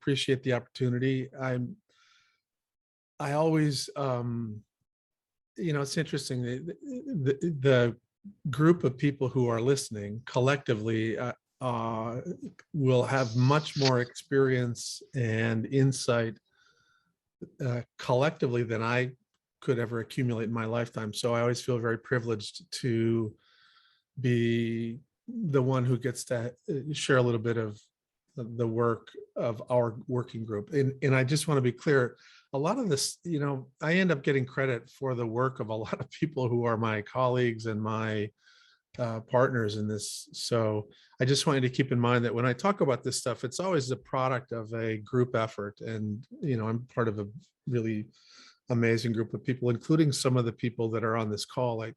appreciate the opportunity. I always, it's interesting. The group of people who are listening collectively will have much more experience and insight collectively than I could ever accumulate in my lifetime. So I always feel very privileged to be the one who gets to share a little bit of the work of our working group. And I just want to be clear, a lot of this, I end up getting credit for the work of a lot of people who are my colleagues and my partners in this. So I just want you to keep in mind that when I talk about this stuff, it's always the product of a group effort. And, I'm part of a really amazing group of people, including some of the people that are on this call, like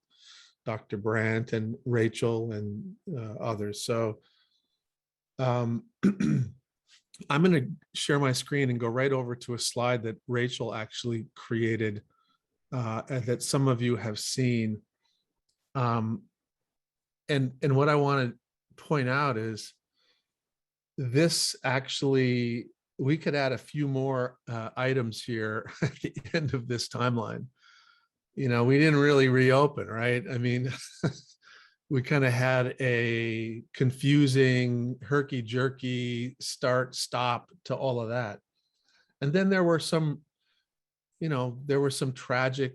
Dr. Brandt and Rachel and others. So I'm going to share my screen and go right over to a slide that Rachel actually created and that some of you have seen. And what I want to point out is this actually, we could add a few more items here at the end of this timeline. We didn't really reopen, right? I mean, we kind of had a confusing, herky-jerky start, stop to all of that. And then there were some, tragic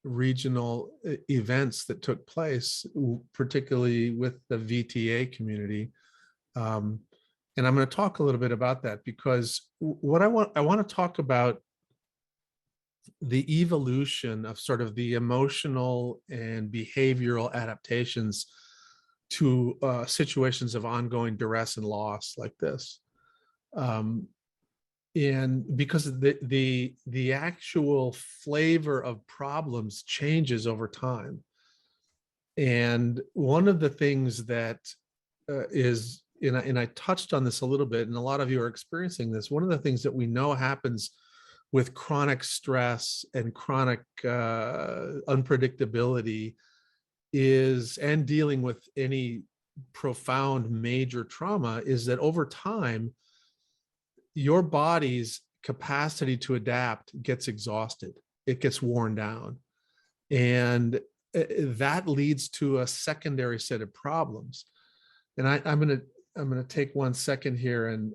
regional events that took place, particularly with the VTA community. And I'm going to talk a little bit about that because what I want to talk about the evolution of sort of the emotional and behavioral adaptations to situations of ongoing duress and loss like this. And because the actual flavor of problems changes over time. And one of the things that is, and I touched on this a little bit, and a lot of you are experiencing this, one of the things that we know happens with chronic stress and chronic unpredictability is, and dealing with any profound major trauma, is that over time, your body's capacity to adapt gets exhausted. It gets worn down. And that leads to a secondary set of problems. And I'm going to take 1 second here and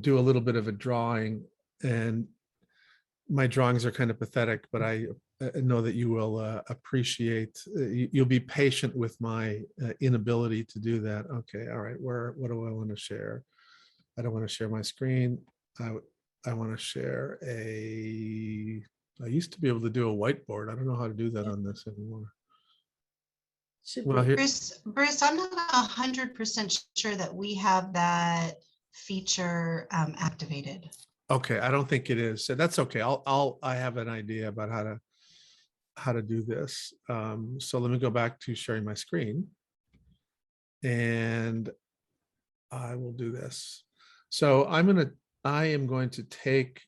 do a little bit of a drawing, and my drawings are kind of pathetic, but I know that you will appreciate, you'll be patient with my inability to do that. Okay, all right, what do I want to share? I don't want to share my screen. I want to share I used to be able to do a whiteboard. I don't know how to do that on this anymore. Well, Bruce, I'm not 100% sure that we have that feature activated. Okay, I don't think it is. So that's okay. I have an idea about how to do this. So let me go back to sharing my screen, and I will do this. So I am going to take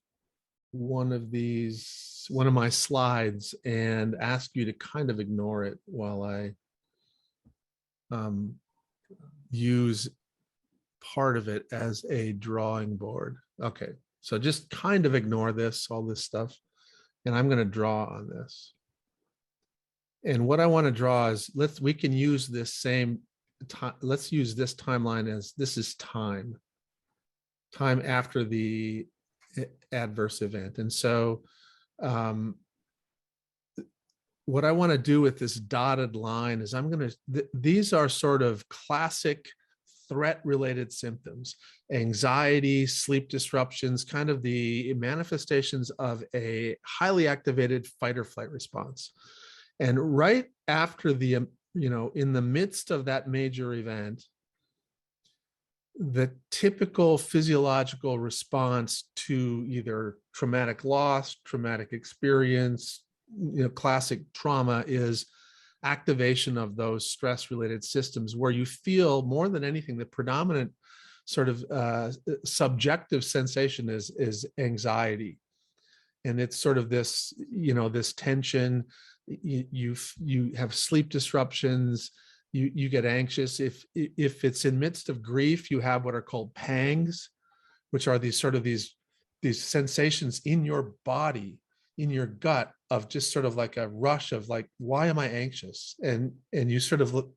one of my slides and ask you to kind of ignore it while I use part of it as a drawing board. Okay, so just kind of ignore all this stuff, and I'm going to draw on this. And what I want to draw is, we can use this same time. Let's use this timeline as, this is time after the adverse event. And so what I want to do with this dotted line is these are sort of classic threat-related symptoms: anxiety, sleep disruptions, kind of the manifestations of a highly activated fight or flight response. And right after in the midst of that major event, the typical physiological response to either traumatic loss, traumatic experience, classic trauma, is activation of those stress-related systems, where you feel, more than anything, the predominant sort of subjective sensation is anxiety. And it's sort of this, this tension. You have sleep disruptions. You get anxious. If it's in midst of grief, you have what are called pangs. which are these sort of these sensations in your body, in your gut, of just sort of like a rush of like, why am I anxious? And you sort of look,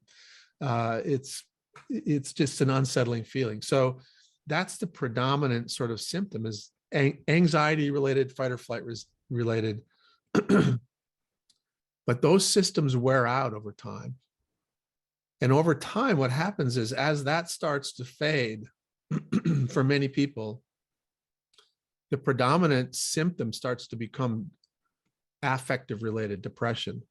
it's just an unsettling feeling. So that's the predominant sort of symptom, is anxiety related, fight or flight related. But those systems wear out over time. And over time, what happens is, as that starts to fade for many people, the predominant symptom starts to become affective related depression,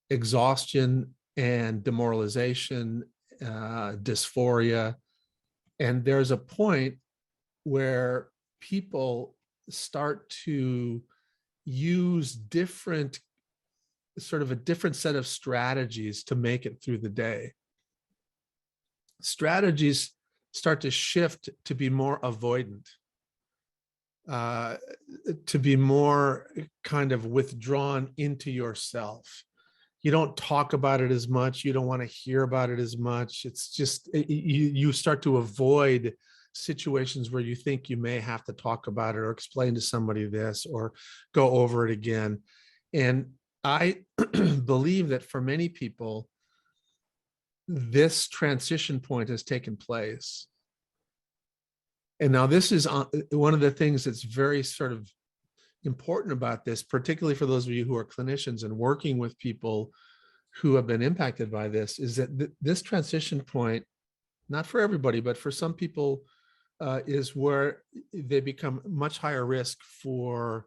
exhaustion and demoralization, dysphoria. And there's a point where people start to use sort of a different set of strategies to make it through the day. Strategies start to shift to be more avoidant, to be more kind of withdrawn into yourself. You don't talk about it as much. You don't want to hear about it as much. It's just, you start to avoid situations where you think you may have to talk about it or explain to somebody this or go over it again. And I believe that for many people, this transition point has taken place. And now this is one of the things that's very sort of important about this, particularly for those of you who are clinicians and working with people who have been impacted by this, is that this transition point, not for everybody, but for some people, is where they become much higher risk for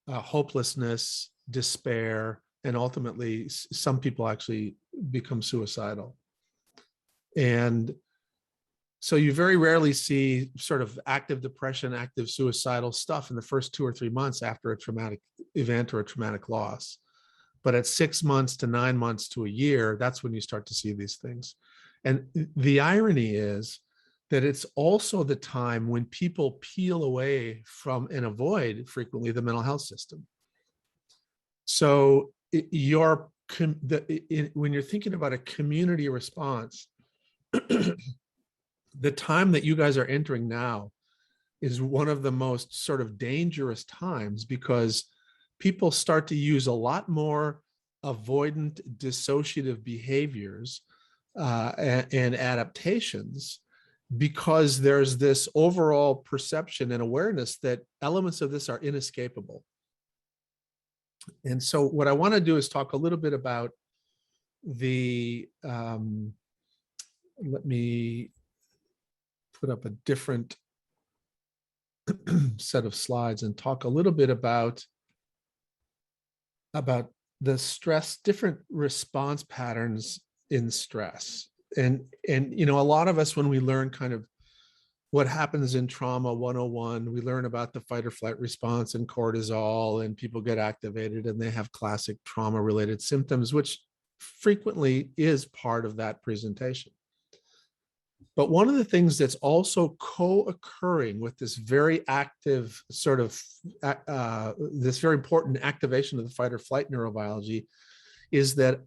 hopelessness, despair, and ultimately some people actually become suicidal. And so you very rarely see sort of active depression, active suicidal stuff in the first 2 or 3 months after a traumatic event or a traumatic loss. But at 6 months to 9 months to a year, that's when you start to see these things. And the irony is that it's also the time when people peel away from and avoid frequently the mental health system. So when you're thinking about a community response, the time that you guys are entering now is one of the most sort of dangerous times, because people start to use a lot more avoidant, dissociative behaviors and adaptations, because there's this overall perception and awareness that elements of this are inescapable. And so what I want to do is talk a little bit about the, let me put up a different set of slides and talk a little bit about the stress, different response patterns in stress. And you know, a lot of us, when we learn kind of what happens in trauma 101, we learn about the fight or flight response and cortisol, and people get activated and they have classic trauma related symptoms, which frequently is part of that presentation. But one of the things that's also co-occurring with this very active sort of, this very important activation of the fight or flight neurobiology, is that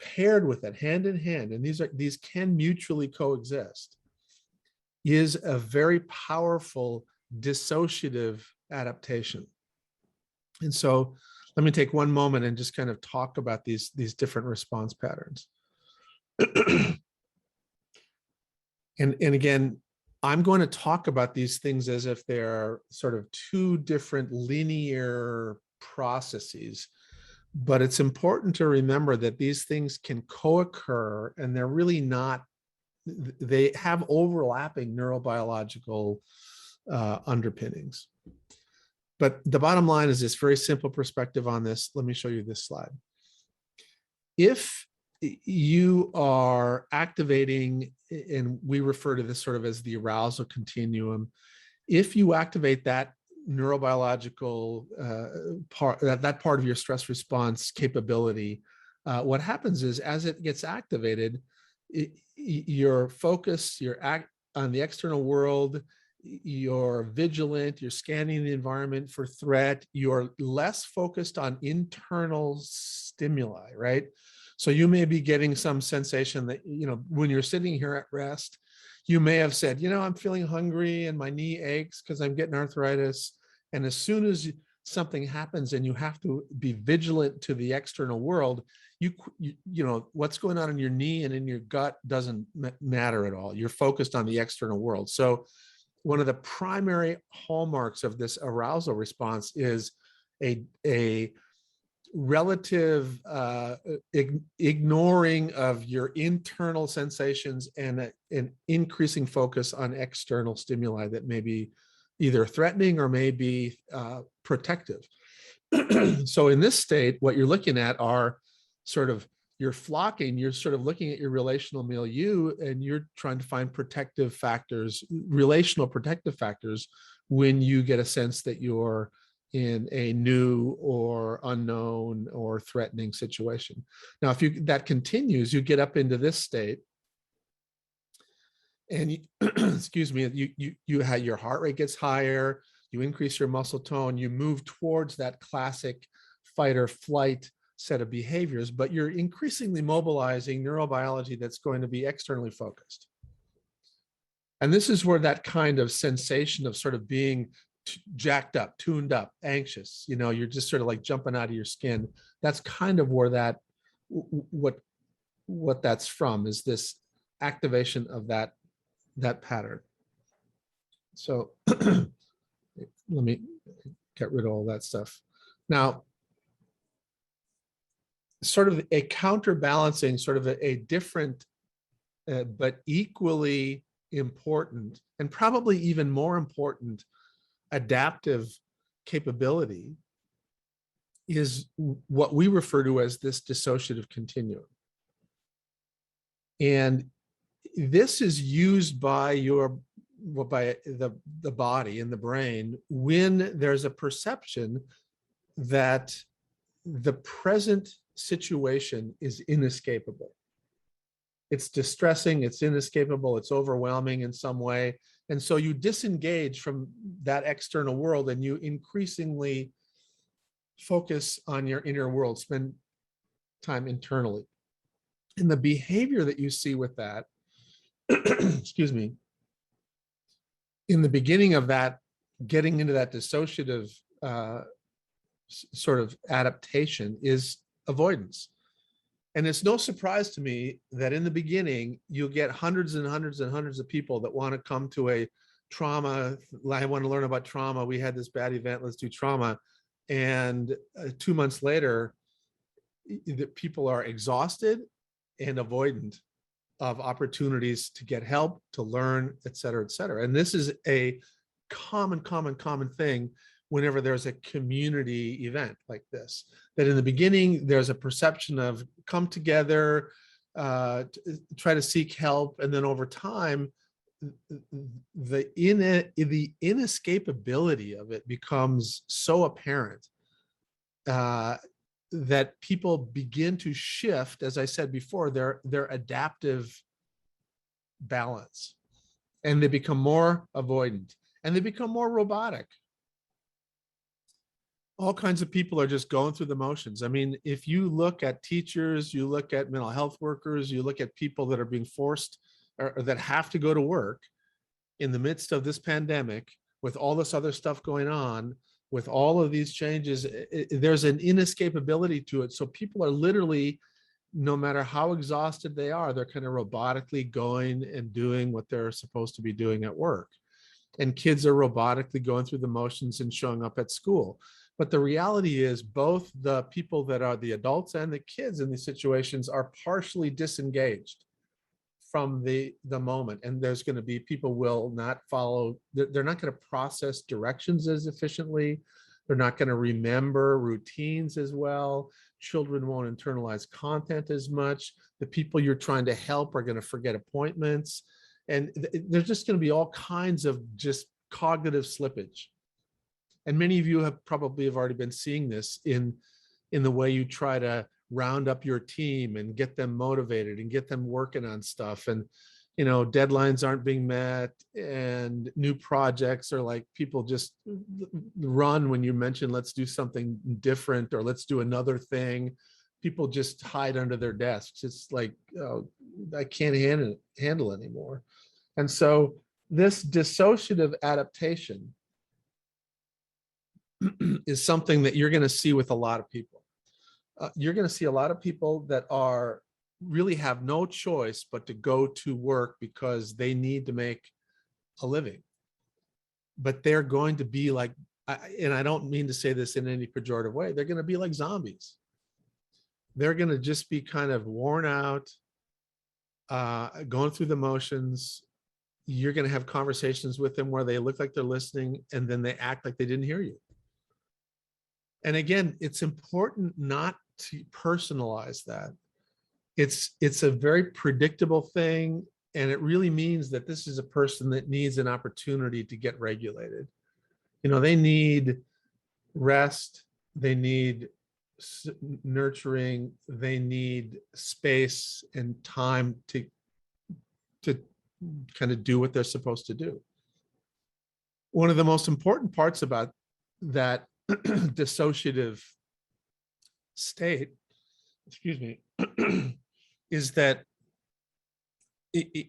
paired with it, hand in hand, and these can mutually coexist, is a very powerful dissociative adaptation. And so let me take one moment and just kind of talk about these different response patterns. And again, I'm going to talk about these things as if they're sort of two different linear processes, but it's important to remember that these things can co-occur, and they're really not, they have overlapping neurobiological underpinnings. But the bottom line is this very simple perspective on this. Let me show you this slide. If you are activating, and we refer to this sort of as the arousal continuum, if you activate that neurobiological part, that part of your stress response capability, what happens is, as it gets activated, your focus, your act on the external world, you're vigilant, you're scanning the environment for threat, you're less focused on internal stimuli, right? So you may be getting some sensation that, you know, when you're sitting here at rest, You may have said, I'm feeling hungry and my knee aches because I'm getting arthritis. And as soon as something happens and you have to be vigilant to the external world, you what's going on in your knee and in your gut doesn't matter at all. You're focused on the external world. So one of the primary hallmarks of this arousal response is a relative ignoring of your internal sensations and an increasing focus on external stimuli that may be either threatening or may be protective. So in this state, what you're looking at are sort of, you're flocking, you're sort of looking at your relational milieu, and you're trying to find protective factors, relational protective factors, when you get a sense that you're in a new or unknown or threatening situation. Now, if that continues, you get up into this state, and excuse me, you have your heart rate gets higher, you increase your muscle tone, you move towards that classic fight or flight set of behaviors, but you're increasingly mobilizing neurobiology that's going to be externally focused. And this is where that kind of sensation of sort of being jacked up, tuned up, anxious, you're just sort of like jumping out of your skin. That's kind of where that, what that's from, is this activation of that pattern. So let me get rid of all that stuff. Now, sort of a counterbalancing, sort of a different, but equally important, and probably even more important, adaptive capability is what we refer to as this dissociative continuum. And this is used by the body and the brain when there's a perception that the present situation is inescapable. It's distressing, it's inescapable, it's overwhelming in some way. And so you disengage from that external world and you increasingly focus on your inner world, spend time internally. And the behavior that you see with that, excuse me, in the beginning of that, getting into that dissociative sort of adaptation is avoidance. And it's no surprise to me that in the beginning, you'll get hundreds and hundreds and hundreds of people that want to come to a trauma. I want to learn about trauma. We had this bad event, let's do trauma. And 2 months later, the people are exhausted and avoidant of opportunities to get help, to learn, et cetera, et cetera. And this is a common thing whenever there's a community event like this, that in the beginning, there's a perception of come together, try to seek help. And then over time, the inescapability of it becomes so apparent that people begin to shift, as I said before, their adaptive balance, and they become more avoidant and they become more robotic. All kinds of people are just going through the motions. I mean, if you look at teachers, you look at mental health workers, you look at people that are being forced or that have to go to work in the midst of this pandemic with all this other stuff going on, with all of these changes, there's an inescapability to it. So people are literally, no matter how exhausted they are, they're kind of robotically going and doing what they're supposed to be doing at work. And kids are robotically going through the motions and showing up at school. But the reality is both the people that are the adults and the kids in these situations are partially disengaged from the moment. And there's going to be people will not follow, they're not going to process directions as efficiently. They're not going to remember routines as well. Children won't internalize content as much. The people you're trying to help are going to forget appointments. And there's just going to be all kinds of just cognitive slippage. And many of you have already been seeing this in the way you try to round up your team and get them motivated and get them working on stuff. And, deadlines aren't being met and new projects are like people just run when you mention, let's do something different or let's do another thing. People just hide under their desks. It's like, I can't handle anymore. And so this dissociative adaptation is something that you're going to see with a lot of people. You're going to see a lot of people that are really have no choice but to go to work because they need to make a living. But they're going to be like, and I don't mean to say this in any pejorative way, they're going to be like zombies. They're going to just be kind of worn out, going through the motions. You're going to have conversations with them where they look like they're listening and then they act like they didn't hear you. And again, it's important not to personalize that. It's a very predictable thing, and it really means that this is a person that needs an opportunity to get regulated. You know, they need rest, they need nurturing, they need space and time to kind of do what they're supposed to do. One of the most important parts about that dissociative state, excuse me, is that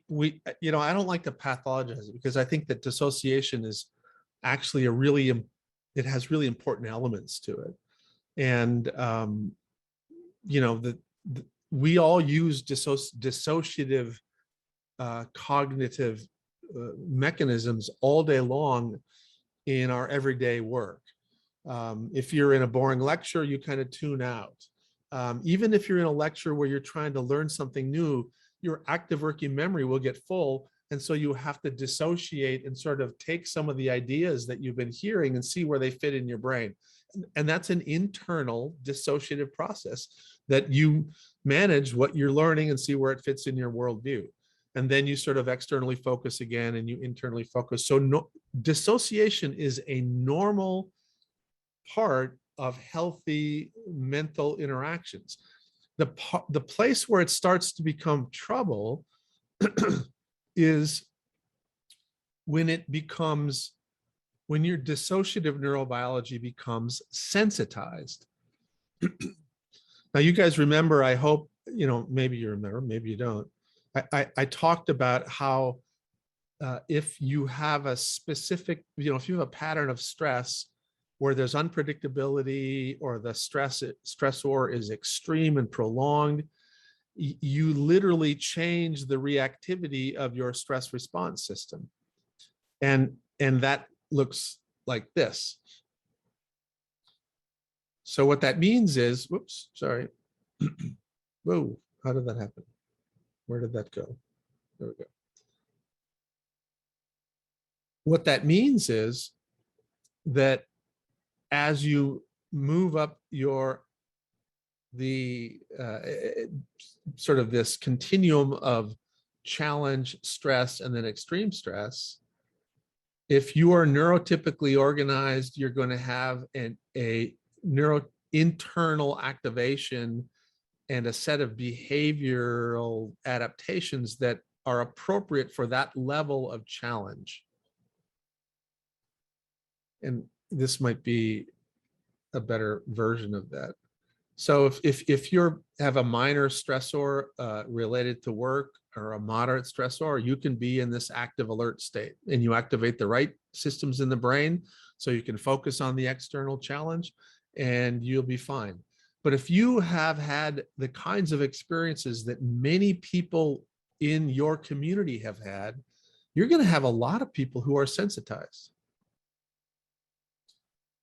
we, you know, I don't like to pathologize it because I think that dissociation is actually it has really important elements to it. And, you know, we all use dissociative cognitive mechanisms all day long in our everyday work. If you're in a boring lecture, you kind of tune out. Even if you're in a lecture where you're trying to learn something new, your active working memory will get full. And so you have to dissociate and sort of take some of the ideas that you've been hearing and see where they fit in your brain. And that's an internal dissociative process that you manage what you're learning and see where it fits in your worldview. And then you sort of externally focus again and you internally focus. So dissociation is a normal part of healthy mental interactions. The place where it starts to become trouble is when your dissociative neurobiology becomes sensitized. Now, you guys remember, I hope, you know, maybe you remember, maybe you don't. I talked about how if you have a specific, you know, if you have a pattern of stress where there's unpredictability or the stressor is extreme and prolonged, you literally change the reactivity of your stress response system. And that looks like this. So what that means is, whoops, sorry. Whoa, how did that happen? Where did that go? There we go. What that means is that as you move up sort of this continuum of challenge, stress, and then extreme stress, if you are neurotypically organized, you're going to have a internal activation and a set of behavioral adaptations that are appropriate for that level of challenge. And this might be a better version of that. So if you have a minor stressor related to work or a moderate stressor, you can be in this active alert state and you activate the right systems in the brain so you can focus on the external challenge and you'll be fine. But if you have had the kinds of experiences that many people in your community have had, you're going to have a lot of people who are sensitized.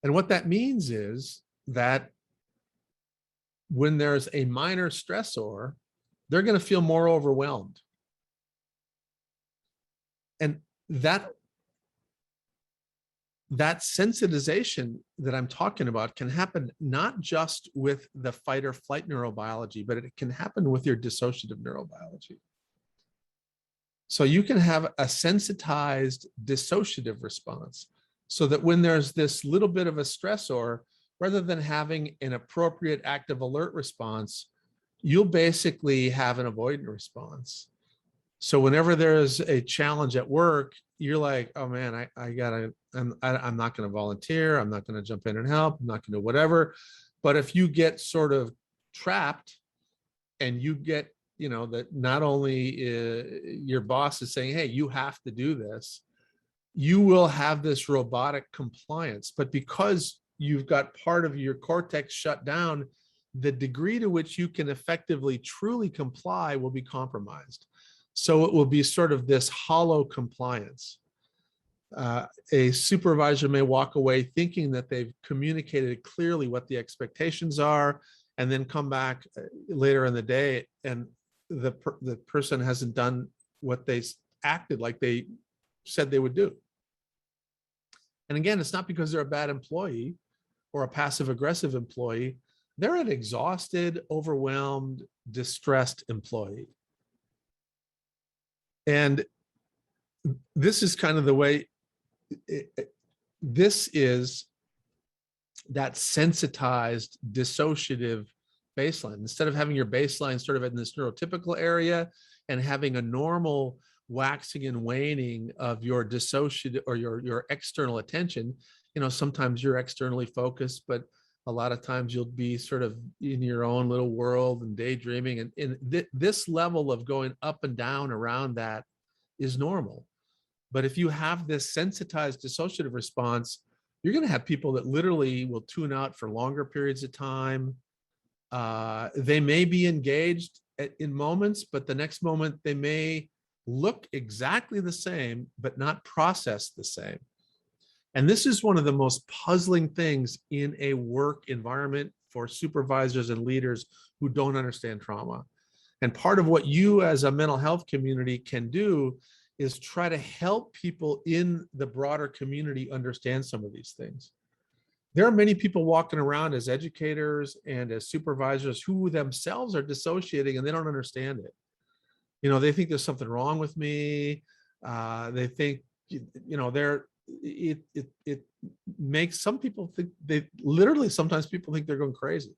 And what that means is that when there's a minor stressor, they're going to feel more overwhelmed. And that sensitization that I'm talking about can happen not just with the fight or flight neurobiology, but it can happen with your dissociative neurobiology. So you can have a sensitized dissociative response so that when there's this little bit of a stressor, rather than having an appropriate active alert response, you'll basically have an avoidant response. So whenever there's a challenge at work, you're like, oh man, I'm not going to volunteer. I'm not going to jump in and help. I'm not going to do whatever. But if you get sort of trapped and you get that not only your boss is saying, hey, you have to do this, you will have this robotic compliance. But because you've got part of your cortex shut down, the degree to which you can effectively truly comply will be compromised. So it will be sort of this hollow compliance. A supervisor may walk away thinking that they've communicated clearly what the expectations are, and then come back later in the day and the person hasn't done what they acted like they said they would do. And again, it's not because they're a bad employee or a passive aggressive employee. They're an exhausted, overwhelmed, distressed employee. And this is kind of the way, this is that sensitized, dissociative baseline. Instead of having your baseline sort of in this neurotypical area and having a normal waxing and waning of your dissociative or your external attention, sometimes you're externally focused, but a lot of times you'll be sort of in your own little world and daydreaming. And this level of going up and down around that is normal. But if you have this sensitized dissociative response, you're going to have people that literally will tune out for longer periods of time. They may be engaged in moments, but the next moment they may look exactly the same, but not process the same. And this is one of the most puzzling things in a work environment for supervisors and leaders who don't understand trauma. And part of what you as a mental health community can do is try to help people in the broader community understand some of these things. There are many people walking around as educators and as supervisors who themselves are dissociating and they don't understand it. They think there's something wrong with me. They think, it makes some people think sometimes people think they're going crazy,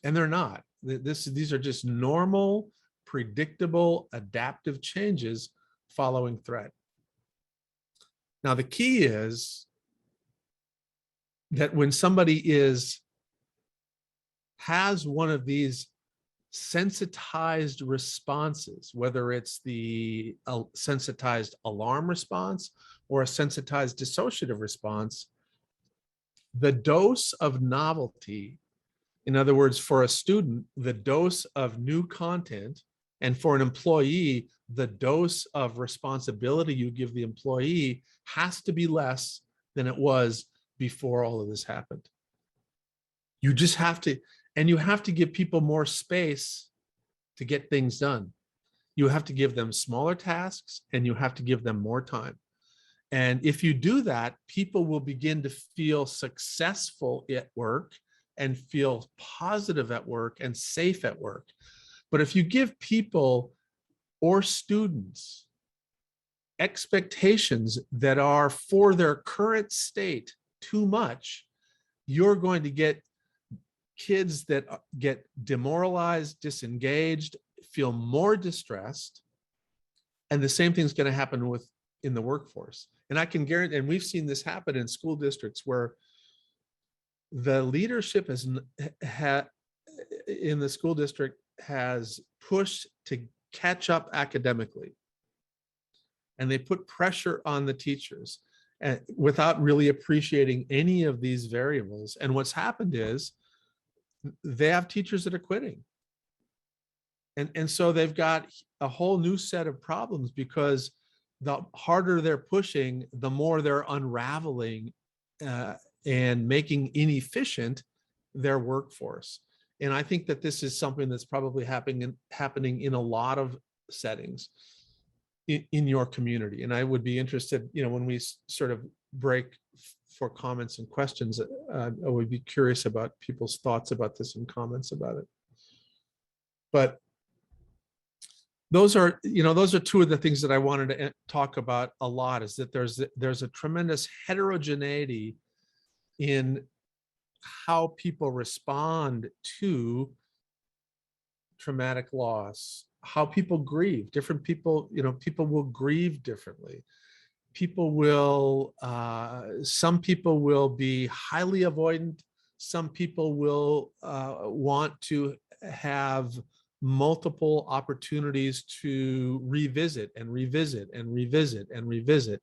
and they're not. These are just normal, predictable, adaptive changes following threat. Now, the key is that when somebody has one of these sensitized responses, whether it's the sensitized alarm response or a sensitized dissociative response, the dose of novelty, in other words, for a student, the dose of new content, and for an employee, the dose of responsibility you give the employee has to be less than it was before all of this happened. You just have to, and you have to give people more space to get things done. You have to give them smaller tasks and you have to give them more time. And if you do that, people will begin to feel successful at work and feel positive at work and safe at work. But if you give people or students expectations that are for their current state too much, you're going to get kids that get demoralized, disengaged, feel more distressed. And the same thing's going to happen in the workforce. And I can guarantee, and we've seen this happen in school districts where the leadership in the school district has pushed to catch up academically. And they put pressure on the teachers without really appreciating any of these variables. And what's happened is they have teachers that are quitting. And so they've got a whole new set of problems because the harder they're pushing, the more they're unraveling and making inefficient their workforce. And I think that this is something that's probably happening in a lot of settings in your community. And I would be interested, when we sort of break for comments and questions, I would be curious about people's thoughts about this and comments about it. But those are two of the things that I wanted to talk about a lot, is that there's a tremendous heterogeneity in how people respond to traumatic loss, how people grieve. Different people, people will grieve differently. People will, some people will be highly avoidant. Some people will want to have multiple opportunities to revisit and revisit and revisit and revisit.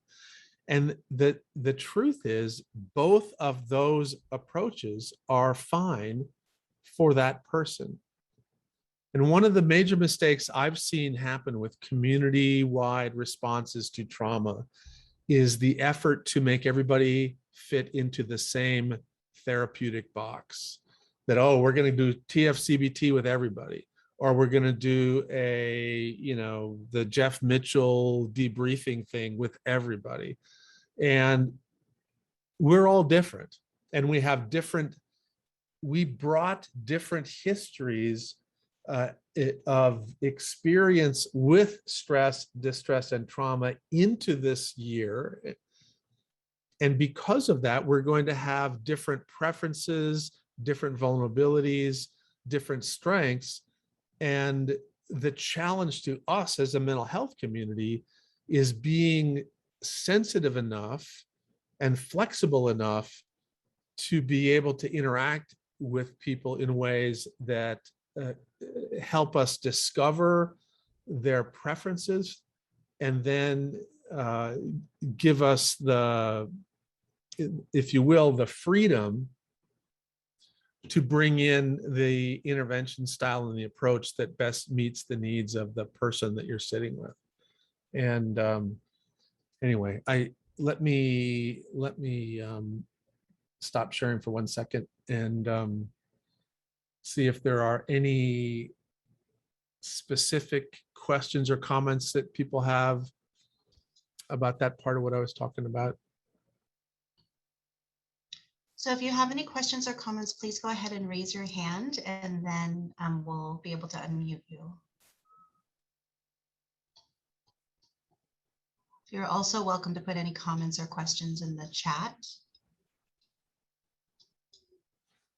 And the truth is, both of those approaches are fine for that person. And one of the major mistakes I've seen happen with community-wide responses to trauma is the effort to make everybody fit into the same therapeutic box. That, oh, we're going to do TFCBT with everybody, or we're going to do the Jeff Mitchell debriefing thing with everybody. And we're all different, and we brought different histories of experience with stress, distress, and trauma into this year. And because of that, we're going to have different preferences, different vulnerabilities, different strengths. And the challenge to us as a mental health community is being sensitive enough and flexible enough to be able to interact with people in ways that help us discover their preferences, and then give us the, if you will, the freedom to bring in the intervention style and the approach that best meets the needs of the person that you're sitting with. And anyway, let me stop sharing for 1 second and see if there are any specific questions or comments that people have about that part of what I was talking about. So if you have any questions or comments, please go ahead and raise your hand, and then we'll be able to unmute you. You're also welcome to put any comments or questions in the chat.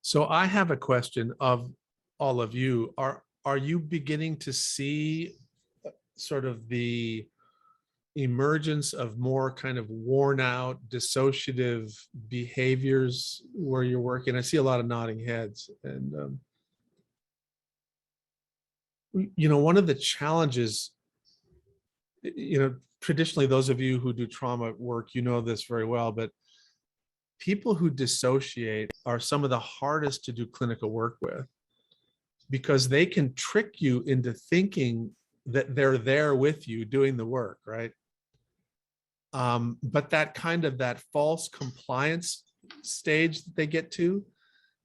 So I have a question of all of you. Are you beginning to see sort of the emergence of more kind of worn out dissociative behaviors where you're working? I see a lot of nodding heads. And, one of the challenges, traditionally, those of you who do trauma work, this very well, but people who dissociate are some of the hardest to do clinical work with, because they can trick you into thinking that they're there with you doing the work, right? But that false compliance stage that they get to,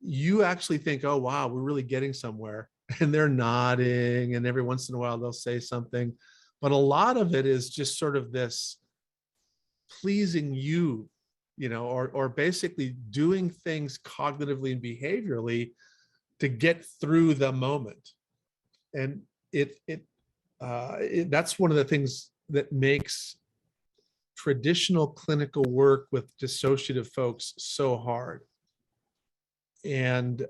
you actually think, oh, wow, we're really getting somewhere. And they're nodding, and every once in a while they'll say something. But a lot of it is just sort of this pleasing you, or basically doing things cognitively and behaviorally to get through the moment. And that's one of the things that makes traditional clinical work with dissociative folks so hard. And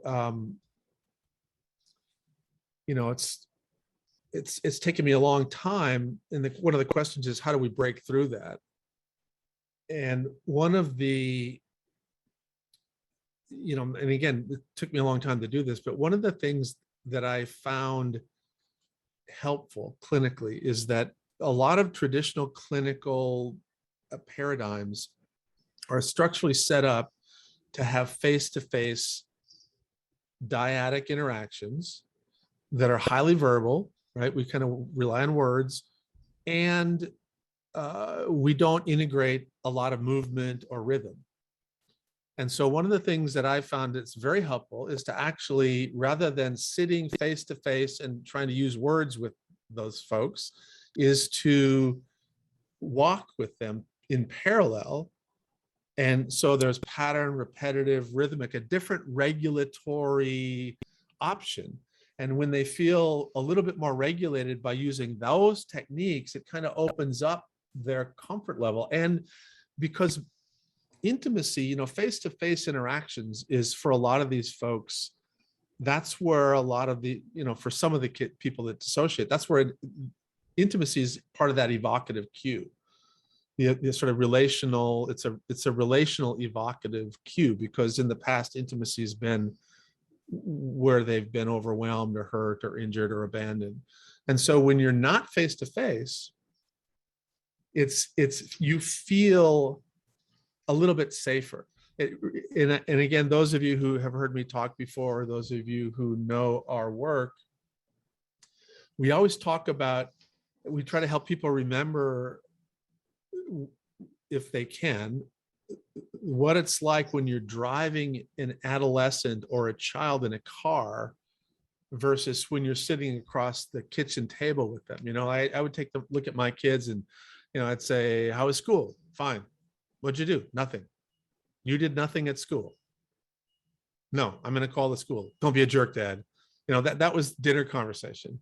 it's taken me a long time. And one of the questions is, how do we break through that? And one of the, and again, it took me a long time to do this, but one of the things that I found helpful clinically is that a lot of traditional clinical paradigms are structurally set up to have face-to-face dyadic interactions that are highly verbal, right? We kind of rely on words, and we don't integrate a lot of movement or rhythm. And so one of the things that I found that's very helpful is to actually, rather than sitting face to face and trying to use words with those folks, is to walk with them in parallel. And so there's pattern, repetitive, rhythmic, a different regulatory option. And when they feel a little bit more regulated by using those techniques, it kind of opens up their comfort level. And because intimacy, face-to-face interactions is, for a lot of these folks, that's where a lot of the, for some of the people that dissociate, that's where intimacy is part of that evocative cue. The sort of relational, it's a relational evocative cue, because in the past, intimacy has been where they've been overwhelmed or hurt or injured or abandoned. And so when you're not face to face, it's you feel a little bit safer. And again, those of you who have heard me talk before, those of you who know our work, we always talk about, we try to help people remember, if they can, what it's like when you're driving an adolescent or a child in a car versus when you're sitting across the kitchen table with them. You know, I would take the look at my kids and, you know, I'd say, how was school? Fine. What'd you do? Nothing. You did nothing at school. No, I'm going to call the school. Don't be a jerk, Dad. You know, that was dinner conversation.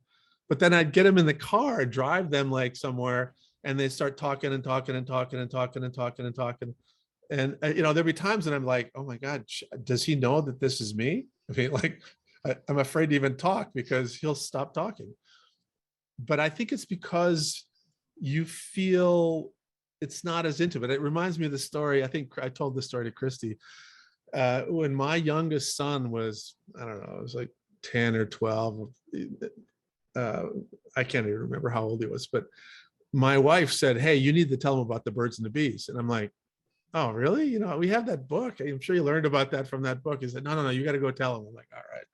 But then I'd get them in the car, drive them like somewhere, and they start talking and talking and talking and talking and talking and talking. And, you know, there'll be times that I'm like, oh my God, does he know that this is me? I mean, like, I'm afraid to even talk because he'll stop talking. But I think it's because you feel it's not as intimate. It reminds me of the story. I think I told this story to Christy. When my youngest son was, I don't know, it was like 10 or 12. I can't even remember how old he was, but my wife said, hey, you need to tell him about the birds and the bees. And I'm like, oh, really? You know, we have that book. I'm sure you learned about that from that book. He said, no, you got to go tell him. I'm like, all right.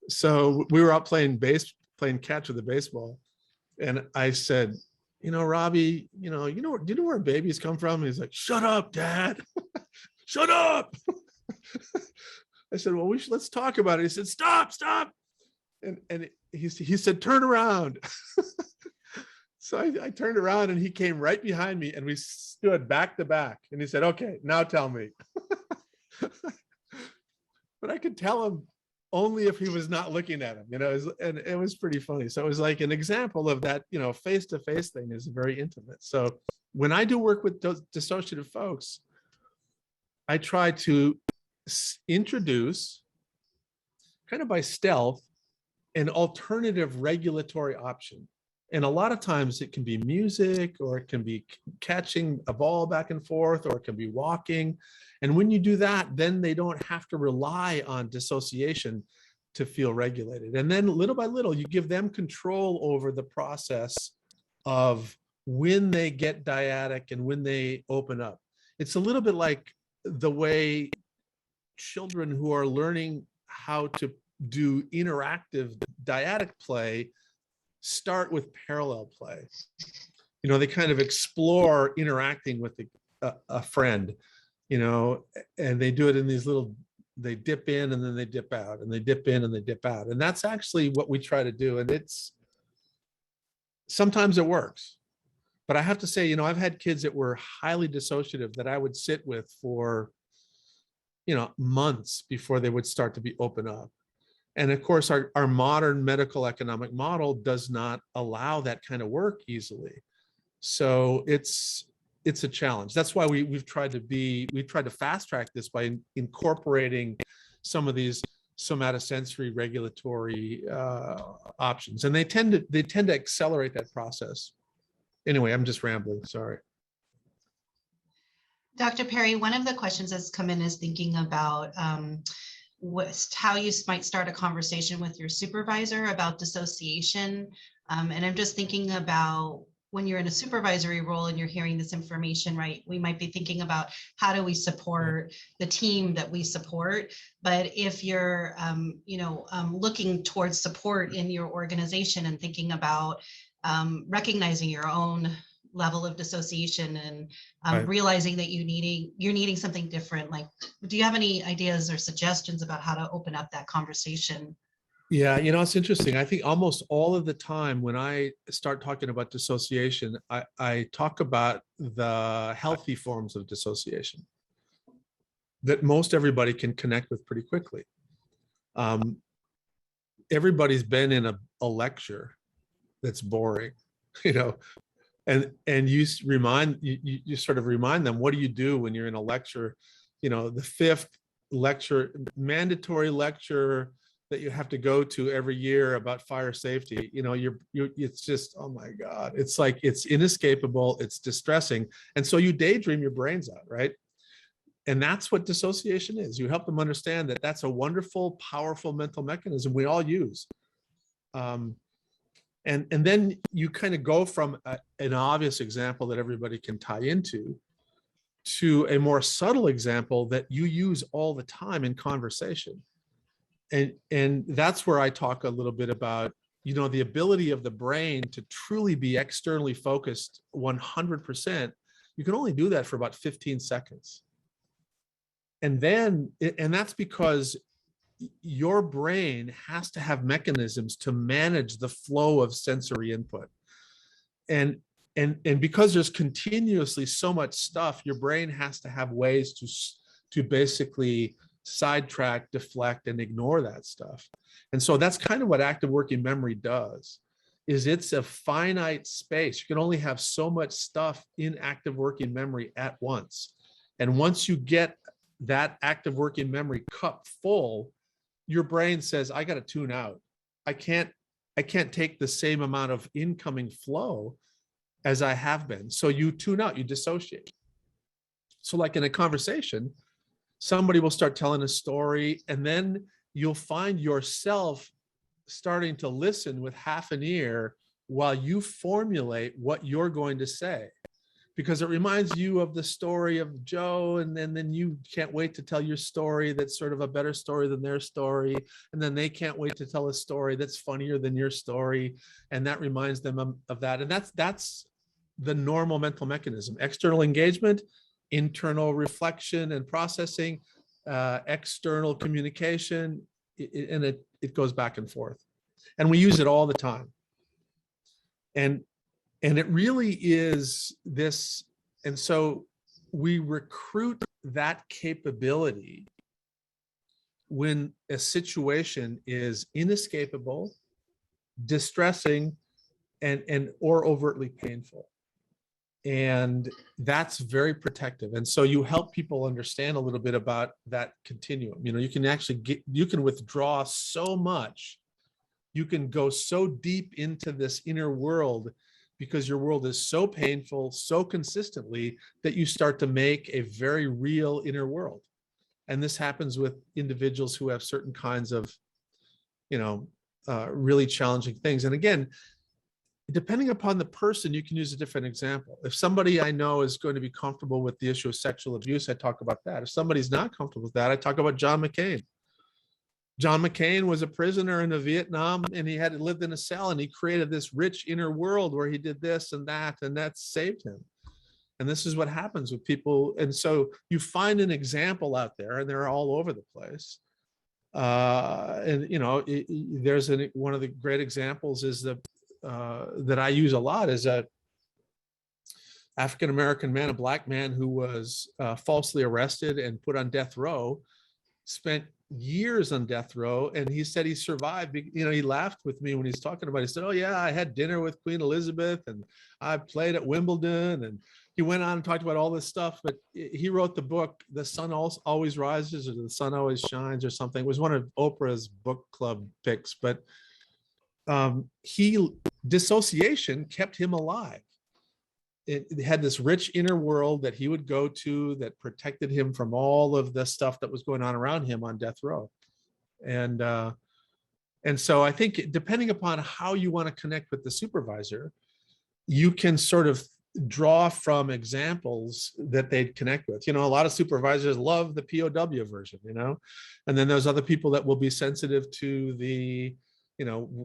So we were out playing catch with the baseball. And I said, you know, Robbie, do you know where babies come from? And he's like, shut up, Dad. Shut up. I said, well, let's talk about it. He said, stop. And he said, turn around. So I turned around and he came right behind me and we stood back to back. And he said, okay, now tell me. But I could tell him only if he was not looking at him, you know, and it was pretty funny. So it was like an example of that, you know, face-to-face thing is very intimate. So when I do work with dissociative folks, I try to introduce, kind of by stealth, an alternative regulatory option. And a lot of times it can be music, or it can be catching a ball back and forth, or it can be walking. And when you do that, then they don't have to rely on dissociation to feel regulated. And then little by little, you give them control over the process of when they get dyadic and when they open up. It's a little bit like the way children who are learning how to do interactive dyadic play start with parallel play. You know, they kind of explore interacting with a friend, you know, and they do it in these little, they dip in and then they dip out, and they dip in and they dip out. And that's actually what we try to do. And sometimes it works. But I have to say, you know, I've had kids that were highly dissociative that I would sit with for, you know, months before they would start to be open up. And of course, our modern medical economic model does not allow that kind of work easily. So it's a challenge. That's why we've tried to fast track this by incorporating some of these somatosensory regulatory options, and they tend to accelerate that process. Anyway, I'm just rambling. Sorry. Dr. Perry, one of the questions that's come in is thinking about how you might start a conversation with your supervisor about dissociation. And I'm just thinking about when you're in a supervisory role and you're hearing this information, right? We might be thinking about how do we support the team that we support. But if you're, looking towards support in your organization and thinking about recognizing your own level of dissociation and Right. realizing that you're needing something different. Like, do you have any ideas or suggestions about how to open up that conversation? Yeah, you know, it's interesting. I think almost all of the time when I start talking about dissociation, I talk about the healthy forms of dissociation that most everybody can connect with pretty quickly. Everybody's been in a lecture that's boring, you know, and you sort of remind them, what do you do when you're in a lecture, you know, the fifth lecture, mandatory lecture that you have to go to every year about fire safety, you know, it's just, oh my God, it's like, it's inescapable, it's distressing. And so you daydream your brains out, right? And that's what dissociation is. You help them understand that that's a wonderful, powerful mental mechanism we all use. And then you kind of go from an obvious example that everybody can tie into to a more subtle example that you use all the time in conversation. And that's where I talk a little bit about, the ability of the brain to truly be externally focused 100%. You can only do that for about 15 seconds. And that's because your brain has to have mechanisms to manage the flow of sensory input. And because there's continuously so much stuff, your brain has to have ways to basically sidetrack, deflect, and ignore that stuff. And so that's kind of what active working memory does, is it's a finite space. You can only have so much stuff in active working memory at once. And once you get that active working memory cup full, your brain says, I got to tune out. I can't take the same amount of incoming flow as I have been. So you tune out, you dissociate. So like in a conversation, somebody will start telling a story, and then you'll find yourself starting to listen with half an ear while you formulate what you're going to say, because it reminds you of the story of Joe, and then you can't wait to tell your story that's sort of a better story than their story, and then they can't wait to tell a story that's funnier than your story, and that reminds them of that. And that's the normal mental mechanism: external engagement, internal reflection and processing, external communication, and it goes back and forth. And we use it all the time. And it really is this. And so we recruit that capability when a situation is inescapable, distressing, and or overtly painful. And that's very protective. And so you help people understand a little bit about that continuum. You can actually you can withdraw so much. You can go so deep into this inner world because your world is so painful, so consistently, that you start to make a very real inner world. And this happens with individuals who have certain kinds of, really challenging things. And again, depending upon the person, you can use a different example. If somebody I know is going to be comfortable with the issue of sexual abuse, I talk about that. If somebody's not comfortable with that, I talk about John McCain. John McCain was a prisoner in Vietnam, and he had lived in a cell, and he created this rich inner world where he did this and that saved him. And this is what happens with people. And so you find an example out there, and they're all over the place. There's one of the great examples is that I use a lot is a African-American man, a black man who was falsely arrested and put on death row, spent years on death row. And he said he survived. He laughed with me when he's talking about it. He said, oh yeah, I had dinner with Queen Elizabeth, and I played at Wimbledon. And he went on and talked about all this stuff, but he wrote the book, The Sun Always Rises, or The Sun Always Shines, or something. It was one of Oprah's book club picks, but dissociation kept him alive. It had this rich inner world that he would go to that protected him from all of the stuff that was going on around him on death row. And so I think depending upon how you want to connect with the supervisor, you can sort of draw from examples that they'd connect with. A lot of supervisors love the POW version, and then there's other people that will be sensitive to the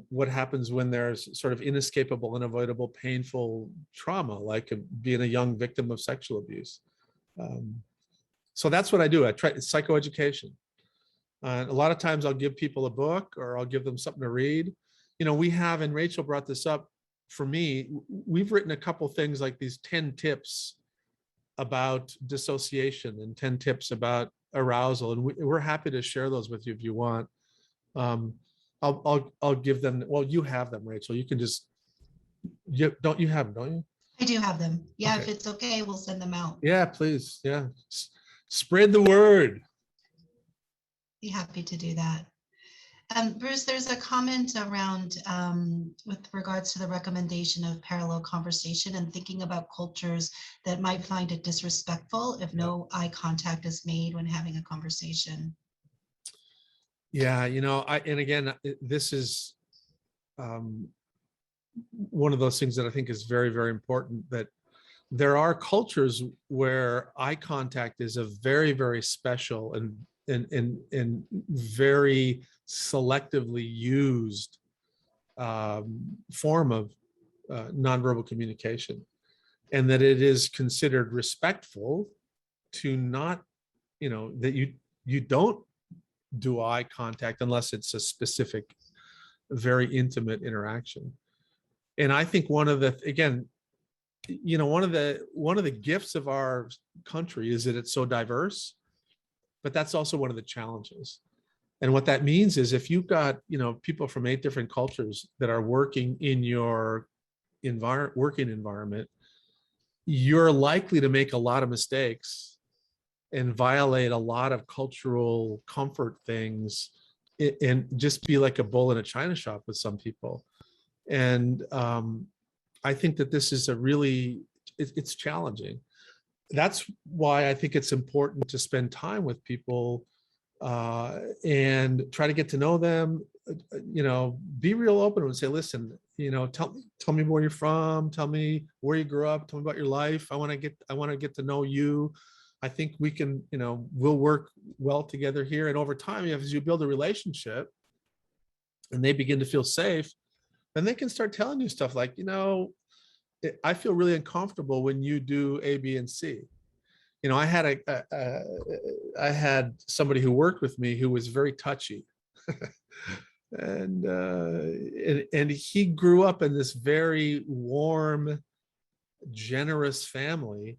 what happens when there's sort of inescapable, unavoidable, painful trauma, like being a young victim of sexual abuse. So that's what I do. I try psychoeducation. A lot of times I'll give people a book, or I'll give them something to read. We have, and Rachel brought this up for me, we've written a couple things like these 10 tips about dissociation and 10 tips about arousal. And we're happy to share those with you if you want. I'll give them. Well, you have them, Rachel. You can just, don't you have them, don't you? I do have them. Yeah, Okay. If it's okay, we'll send them out. Yeah, please. Yeah. Spread the word. Be happy to do that. Bruce, there's a comment around with regards to the recommendation of parallel conversation and thinking about cultures that might find it disrespectful if no eye contact is made when having a conversation. Yeah, and again, this is one of those things that I think is very, very important, that there are cultures where eye contact is a very, very special and very selectively used form of nonverbal communication, and that it is considered respectful to not, that you don't do eye contact unless it's a specific, very intimate interaction. And I think one of the, again, one of the gifts of our country is that it's so diverse, but that's also one of the challenges. And what that means is if you've got, people from 8 different cultures that are working in your working environment, you're likely to make a lot of mistakes and violate a lot of cultural comfort things and just be like a bull in a china shop with some people. And I think that this is it's challenging. That's why I think it's important to spend time with people and try to get to know them. Be real open and say, listen, tell me where you're from, tell me where you grew up, tell me about your life. I want to get to know you. I think we can, we'll work well together here. And over time, as you build a relationship and they begin to feel safe, then they can start telling you stuff like, I feel really uncomfortable when you do A, B, and C. I had somebody who worked with me who was very touchy, and he grew up in this very warm, generous family,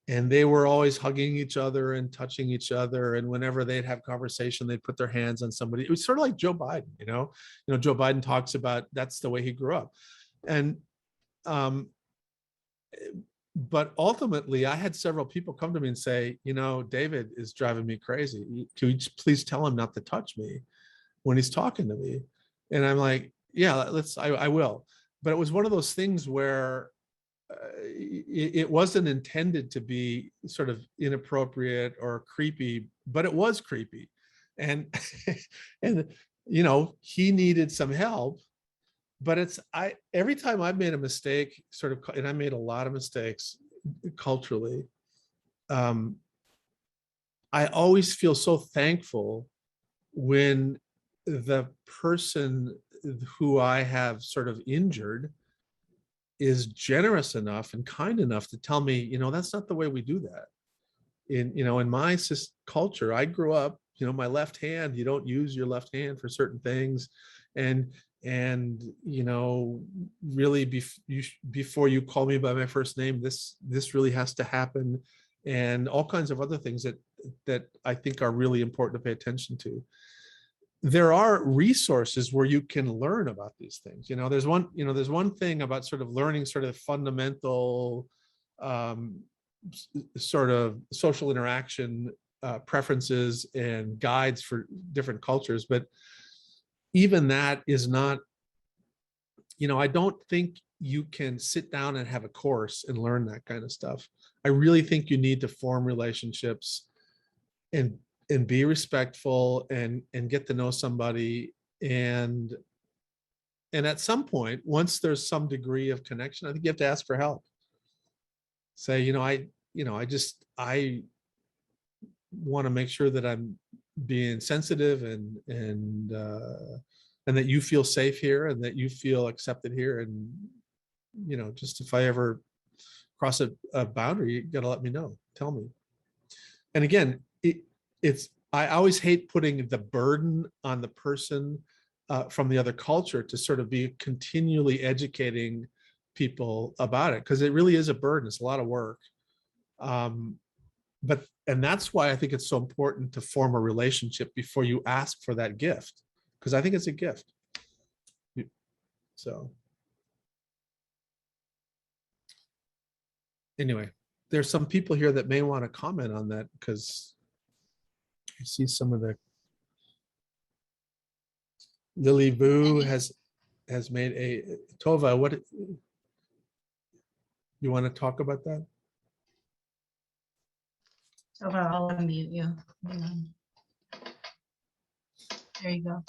and they were always hugging each other and touching each other. And whenever they'd have conversation, they'd put their hands on somebody. It was sort of like Joe Biden. Joe Biden talks about that's the way he grew up, and but ultimately, I had several people come to me and say, David is driving me crazy. Can you please tell him not to touch me when he's talking to me? And I'm like, yeah, I will. But it was one of those things where it wasn't intended to be sort of inappropriate or creepy, but it was creepy. And, and, he needed some help. But every time I've made a mistake, and I made a lot of mistakes culturally, I always feel so thankful when the person who I have sort of injured is generous enough and kind enough to tell me, that's not the way we do that. In my culture, I grew up, my left hand, you don't use your left hand for certain things. And really before you call me by my first name, this really has to happen, and all kinds of other things that I think are really important to pay attention to. There are resources where you can learn about these things. There's one thing about sort of learning sort of fundamental sort of social interaction preferences and guides for different cultures, but even that is not, I don't think you can sit down and have a course and learn that kind of stuff. I really think you need to form relationships and be respectful and get to know somebody. And at some point, once there's some degree of connection, I think you have to ask for help. Say, I want to make sure that I'm being sensitive and that you feel safe here and that you feel accepted here. And, just if I ever cross a boundary, you got to let me know, tell me. And again, I always hate putting the burden on the person from the other culture to sort of be continually educating people about it, because it really is a burden. It's a lot of work. And that's why I think it's so important to form a relationship before you ask for that gift, because I think it's a gift. So anyway, there's some people here that may want to comment on that, because I see some of the Lily Vu has made a Tova. What you want to talk about that? So I'll unmute you. Hang on. There you go.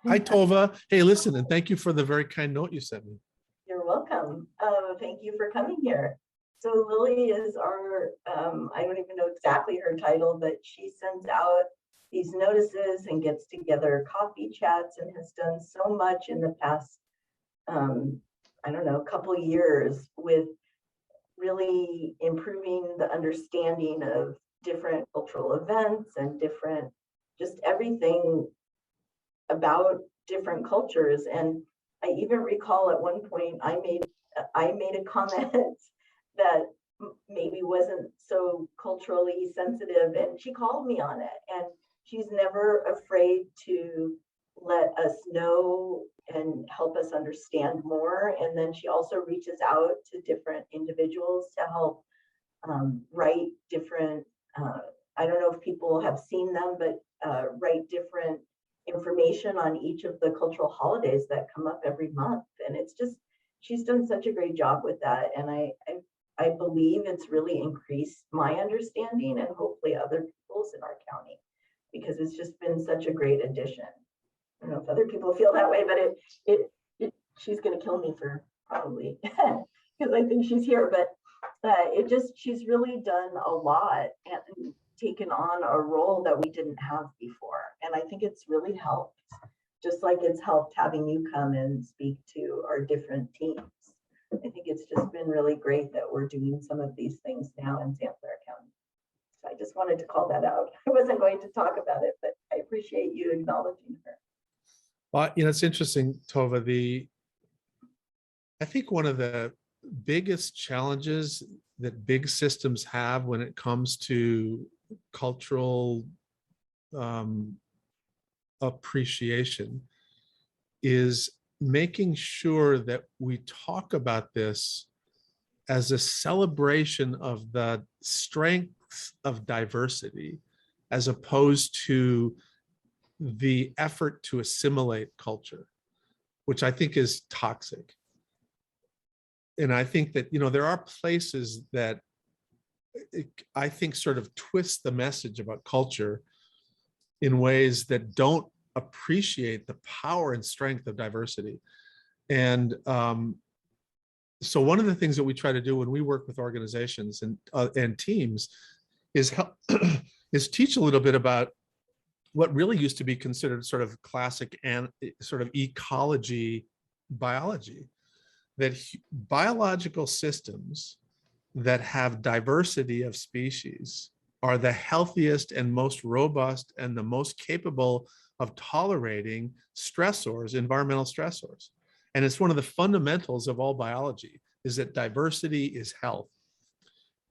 Hi, Tova. Hey, listen, and thank you for the very kind note you sent me. You're welcome. Thank you for coming here. So Lily is our, I don't even know exactly her title, but she sends out these notices and gets together coffee chats and has done so much in the past, I don't know, couple years with really improving the understanding of different cultural events and different, just everything about different cultures. And I even recall at one point I made a comment that maybe wasn't so culturally sensitive, and she called me on it. And she's never afraid to let us know and help us understand more. And then she also reaches out to different individuals to help write different, I don't know if people have seen them, but write different information on each of the cultural holidays that come up every month. And it's just, she's done such a great job with that. And I believe it's really increased my understanding and hopefully other people's in our county, because it's just been such a great addition. I don't know if other people feel that way, but she's going to kill me for probably because I think she's here, but she's really done a lot and taken on a role that we didn't have before. And I think it's really helped, just like it's helped having you come and speak to our different teams. I think it's just been really great that we're doing some of these things now in St. Clair County. So I just wanted to call that out. I wasn't going to talk about it, but I appreciate you acknowledging her. Well, it's interesting, Tova. I think one of the biggest challenges that big systems have when it comes to cultural appreciation is making sure that we talk about this as a celebration of the strengths of diversity, as opposed to the effort to assimilate culture, which I think is toxic. And I think that, there are places that I think sort of twist the message about culture in ways that don't appreciate the power and strength of diversity. And so one of the things that we try to do when we work with organizations and teams is help is teach a little bit about what really used to be considered sort of classic and sort of ecology biology, that biological systems that have diversity of species are the healthiest and most robust and the most capable of tolerating stressors, environmental stressors. And it's one of the fundamentals of all biology, is that diversity is health.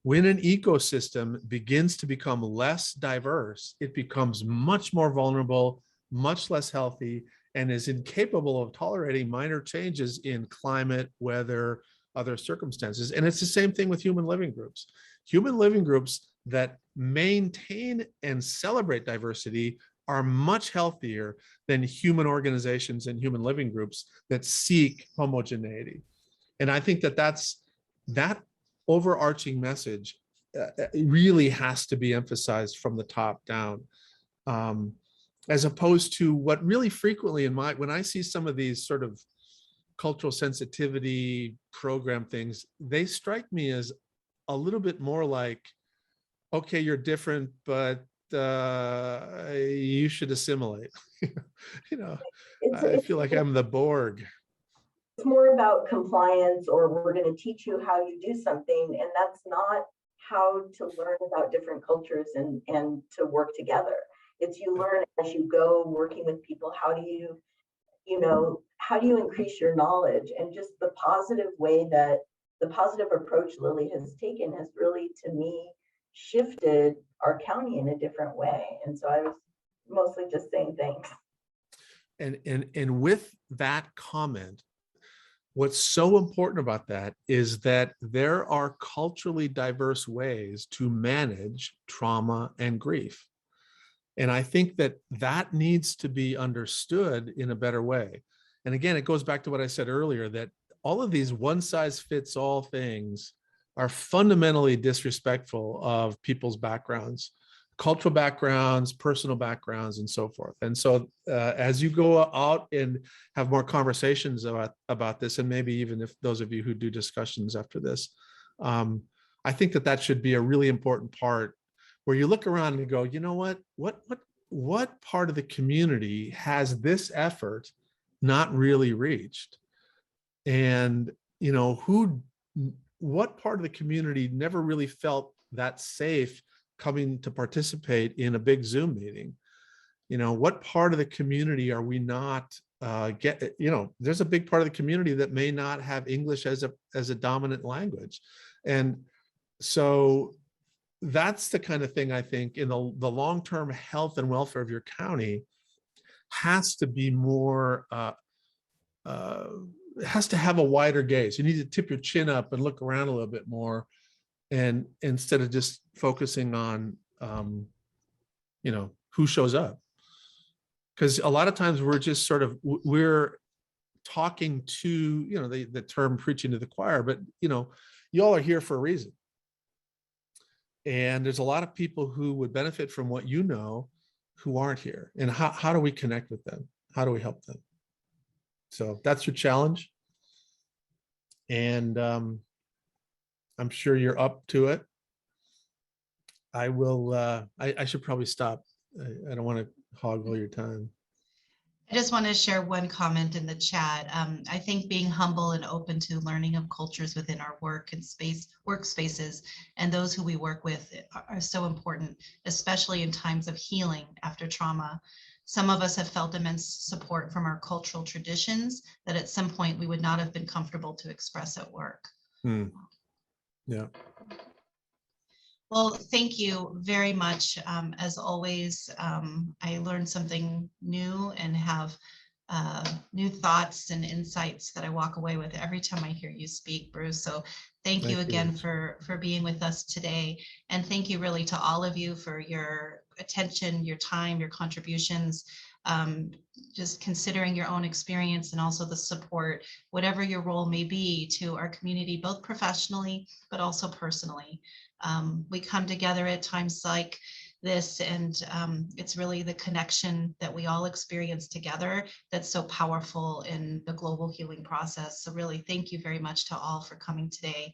When an ecosystem begins to become less diverse, it becomes much more vulnerable, much less healthy, and is incapable of tolerating minor changes in climate, weather, other circumstances. And it's the same thing with human living groups. Human living groups that maintain and celebrate diversity are much healthier than human organizations and human living groups that seek homogeneity. And I think that overarching message really has to be emphasized from the top down, as opposed to what really frequently when I see some of these sort of cultural sensitivity program things, they strike me as a little bit more like, okay, you're different, but you should assimilate. I feel like I'm the Borg. It's more about compliance, or we're going to teach you how you do something, and that's not how to learn about different cultures and to work together. It's you learn as you go, working with people. How do you increase your knowledge? And just the positive approach Lily has taken has really, to me, shifted our county in a different way. And so I was mostly just saying thanks. And with that comment, what's so important about that is that there are culturally diverse ways to manage trauma and grief. And I think that that needs to be understood in a better way. And again, it goes back to what I said earlier, that all of these one size fits all things are fundamentally disrespectful of people's backgrounds, cultural backgrounds, personal backgrounds, and so forth. And so as you go out and have more conversations about this, and maybe even if those of you who do discussions after this, I think that that should be a really important part, where you look around and go, you know what part of the community has this effort not really reached? And, you know, what part of the community never really felt that safe coming to participate in a big Zoom meeting? You know, what part of the community are we not there's a big part of the community that may not have English as a dominant language. And so that's the kind of thing I think in the long-term health and welfare of your county has to be more, has to have a wider gaze. You need to tip your chin up and look around a little bit more, and instead of just focusing on, who shows up. Because a lot of times we're just sort of, we're talking to, the term preaching to the choir, but, you all are here for a reason. And there's a lot of people who would benefit from what you know who aren't here. And how do we connect with them? How do we help them? So that's your challenge. And I'm sure you're up to it. I will, I should probably stop. I don't want to hog all your time. I just want to share one comment in the chat. I think being humble and open to learning of cultures within our work and workspaces and those who we work with are so important, especially in times of healing after trauma. Some of us have felt immense support from our cultural traditions that at some point we would not have been comfortable to express at work. Yeah. Well, thank you very much. As always, I learned something new and have new thoughts and insights that I walk away with every time I hear you speak, Bruce. So thank you again for being with us today. And thank you really to all of you for your attention, your time, your contributions, just considering your own experience and also the support, whatever your role may be to our community, both professionally, but also personally. We come together at times like this, and it's really the connection that we all experience together that's so powerful in the global healing process. So really, thank you very much to all for coming today.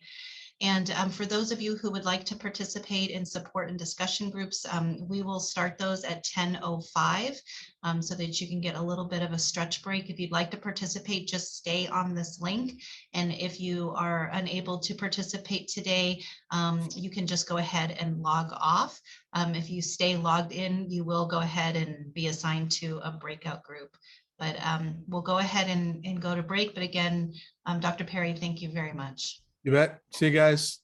And for those of you who would like to participate in support and discussion groups, we will start those at 10:05 so that you can get a little bit of a stretch break. If you'd like to participate, just stay on this link. And if you are unable to participate today, you can just go ahead and log off. If you stay logged in, you will go ahead and be assigned to a breakout group. But we'll go ahead and go to break. But again, Dr. Perry, thank you very much. You bet. See you guys.